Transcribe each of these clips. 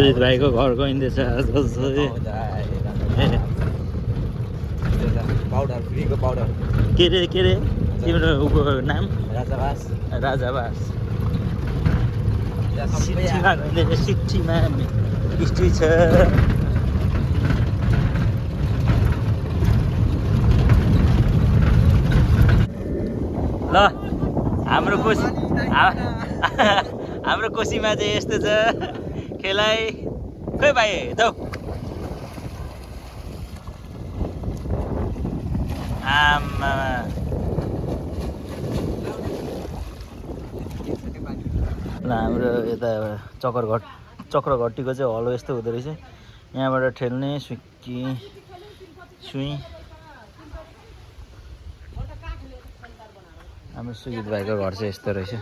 सुजित भाइको घर गइँदैछ powder फ्रीको powder के रे तिम्रो उको नाम राजावास राजावास त्यहाँ सबै सिट्ठीमा गइँदैछ सिट्ठीमा स्ट्री छ ल हाम्रो कोसीमा चाहिँ यस्तो छ खेलाइ खै भाइ जाऊ आमा ल हाम्रो यता चक्रघट्टीको चाहिँ हलो यस्तो हुँदो रहेछ यहाँबाट ठेल्ने सुई हाम्रो सुजित भाइको घर चाहिँ यस्तो रहेछ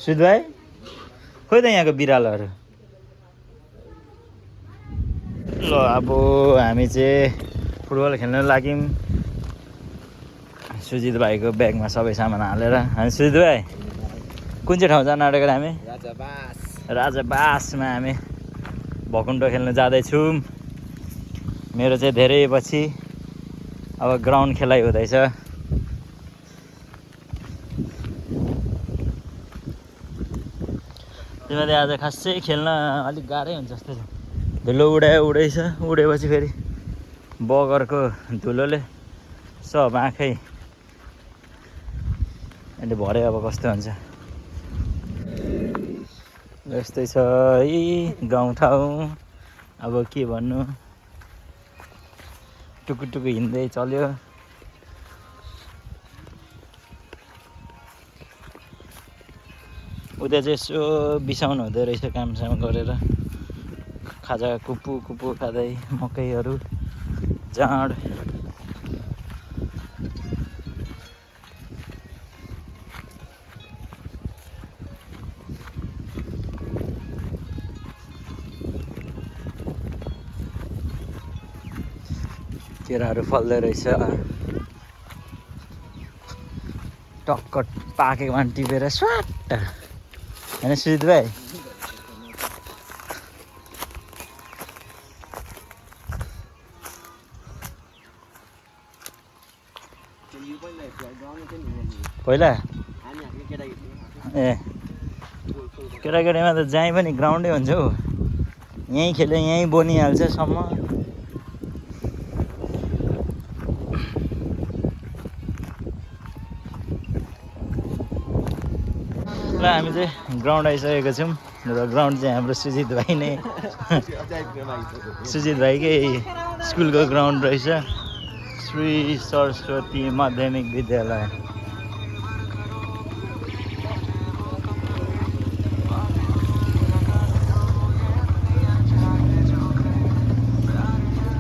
सुजित भाइ खोइ त यहाँको बिरालोहरू ल अब हामी चाहिँ फुटबल खेल्न लाग्यौँ सुजित भाइको ब्यागमा सबै सामान हालेर हामी सुजित भाइ कुन चाहिँ ठाउँ जान आँटेको हामी राजाबासमा हामी भकुन्डो खेल्न जाँदैछौँ मेरो चाहिँ धेरै पछि अब ग्राउन्ड खेलाइ हुँदैछ तिमीले आज खासै खेल्न अलिक गाह्रै हुन्छ जस्तो छ धुलो उडेपछि फेरि बगरको धुलोले सब आँखै अहिले भरे अब कस्तो हुन्छ यस्तै छ है गाउँठाउँ अब के भन्नु टुकु हिँड्दै चल्यो उता चाहिँ यसो बिसाउनु हुँदो रहेछ कामसाम गरेर खाजा कुप्पु खाँदै मकैहरू जाँड केराहरू फल्दै रहेछ टक्क पाकेकोमा टिपेर स्वाट होइन सुजित भाइ पहिला ए केटाकेटीमा त जहीँ पनि ग्राउन्डै हुन्छ हौ यहीँ खेल्यो यहीँ बनिहाल्छ सम्म ल हामी चाहिँ ग्राउन्ड आइसकेको छौँ र ग्राउन्ड चाहिँ हाम्रो सुजित भाइ नै सुजित भाइकै स्कुलको ग्राउन्ड रहेछ श्री सरस्वती माध्यमिक विद्यालय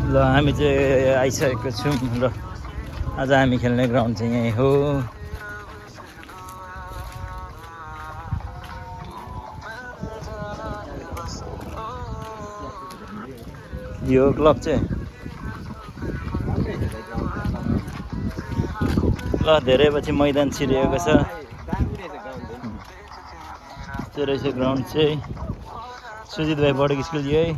ल हामी चाहिँ आइसकेको छौँ र आज हामी खेल्ने ग्राउन्ड चाहिँ यहीँ हो यो क्लब चाहिँ ल धेरै पछि मैदान छिरिएको छ त्यो रहेछ ग्राउन्ड चाहिँ सुजित भाइ पढेको स्कुल यही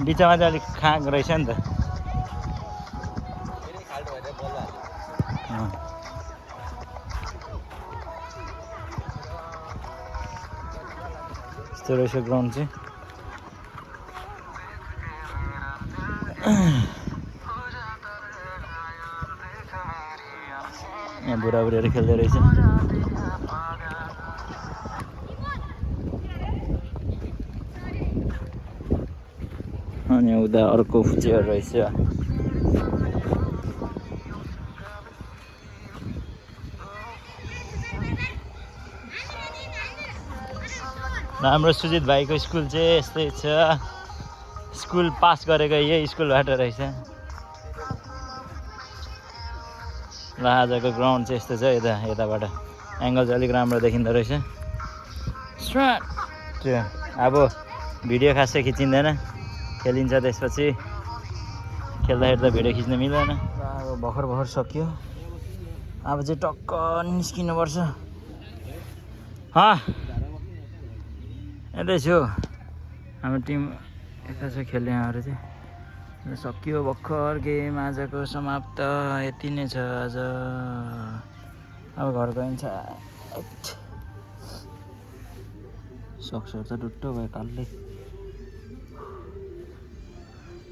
बिचमा चाहिँ अलिक खाँक रहेछ नि त यस्तो रहेछ ग्राउन्ड चाहिँ यहाँ बुढाबुढीहरू खेल्दै रहेछ अनि उता अर्को चेयर रहेछ हाम्रो सुजित भाइको स्कुल चाहिँ यस्तै छ स्कुल पास गरेको यही स्कुलबाट रहेछ ल आजको ग्राउन्ड चाहिँ यस्तो छ यताबाट एङ्गल चाहिँ अलिक राम्रो देखिँदो रहेछ त्यो अब भिडियो खासै खिचिँदैन खेलिन्छ त्यसपछि खेल्दाखेरि त भिडियो खिच्न मिल्दैन अब भर्खर सक्यो अब चाहिँ टक्क निस्किनुपर्छ यतै छु हाम्रो टिम यता छ खेल्ने आएर चाहिँ सकियो भर्खर गेम आजको समाप्त यति नै छ आज अब घर गइन्छ सक्छ त डुट्टो भयो कालले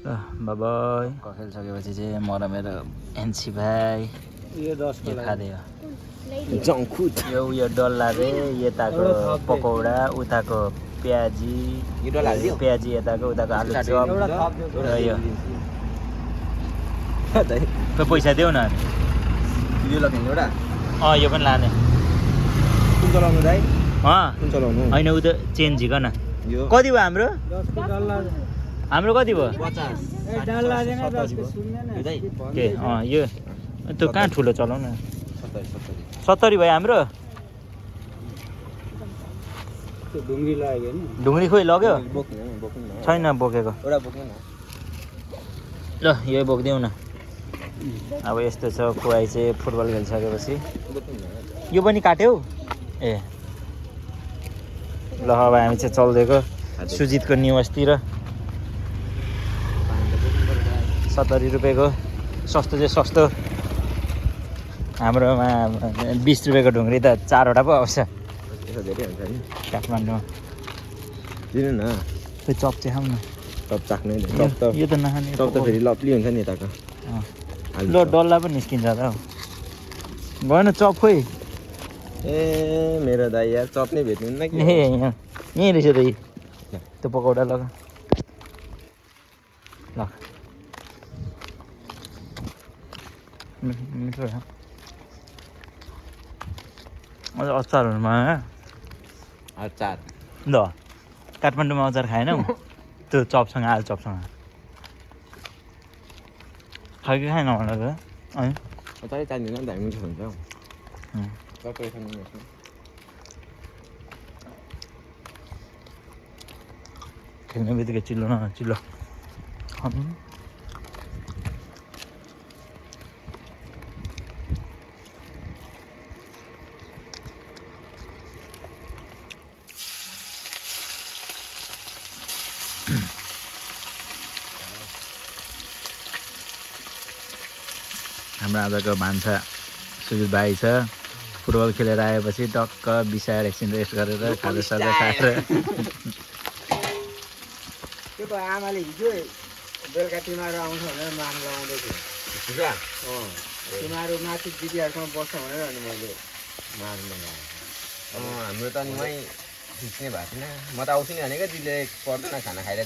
ल बाबाई खेलिसकेपछि चाहिँ म र मेरो एनसी भाइ यो खाँदै जङ्कुट यो उयो डल्ला रे यताको पकौडा उताको प्याजी प्याजी यताको उताको आलु चप र यो पैसा देऊ न यो लग्ने एउटा यो पनि लाने कुन चलाउनु दाइ कुन चलाउनु होइन उ त चेन्ज झिकन यो कति भयो हाम्रो हाम्रो कति भयो 50 के यो त्यो कहाँ ठुलो चलाउनु 70 भयो हाम्रो ढुङ्ग्री खोइ लग्यो छैन बोकेको एउटा बोक्नु न ल यही बोकिदिउँ न अब यस्तो छ खुवाई चाहिँ फुटबल खेलिसकेपछि यो पनि काट्यौ ए ल अब हामी चाहिँ चल्दिएको सुजितको निवासतिर 70 रुपियाँको सस्तो चाहिँ सस्तो हाम्रोमा 20 रुपियाँको ढुङ्ग्री त 4वटा पो आउँछ धेरै हुन्छ नि काठमाडौँमा दिनु न त्यो चप चाहिँ खाउँ न टप चाख्ने यो त नखाने टप त फेरि लप्ली हुन्छ नि यताको ल डल्ला पनि निस्किन्छ त हौ गएन चप खोइ ए मेरो दाइ यार चप नै भेट्नुहुन्न कि ए यहीँ रहेछ त त्यो पकौडा लग ल मिठो अझ अचारहरूमा अचार ल काठमाडौँमा अचार खाएनौ त्यो चपसँग आलु चपसँग खायो कि खाएन होला त अनि अचारै चाहिँदैन नि त हामी मिठो हुन्छ चक्कै खानु खेल्ने बित्तिकै चिल्लो न चिल्लो हाम्रो आजको भान्सा सुजित भाइ छ फुटबल खेलेर आएपछि टक्क बिसाएर एकछिन रेस्ट गरेर खाजासाजा खाएर त्यो त आमाले हिजो बेलुका तिमीहरू आउँछ भनेर मान लगाउँदै थियो तिमीहरू माथि दिदीहरूसँग बस्छ भनेर अनि मैले मान लगाएँ हाम्रो त अनि मै खिच्ने भएको थिएन म त आउँछु नि भनेको दिदीले पर्दैन खाना खाएर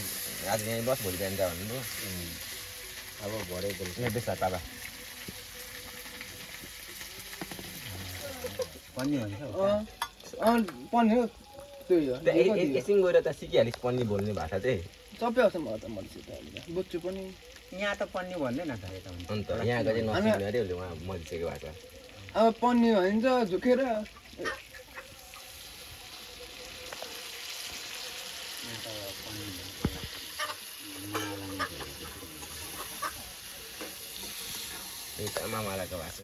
आज यहीँ बस भोलि बिहान जा भन्नुभयो अब भरे भोलि बेस बाबा पन्नी भन्छ पन्नी हो एकछिन गएर त सिकिहालिस् पन्नी बोल्ने भाषा चाहिँ सबै आउँछ मलाई त बुझ्छु पनि यहाँ त पन्नी भन्दैन त अन्त यहाँको चाहिँ नसिक्ने अरे उसले उहाँ मरिसकेको भाषा अब पन्नी भनिन्छ झुकेर मामालाको भाषा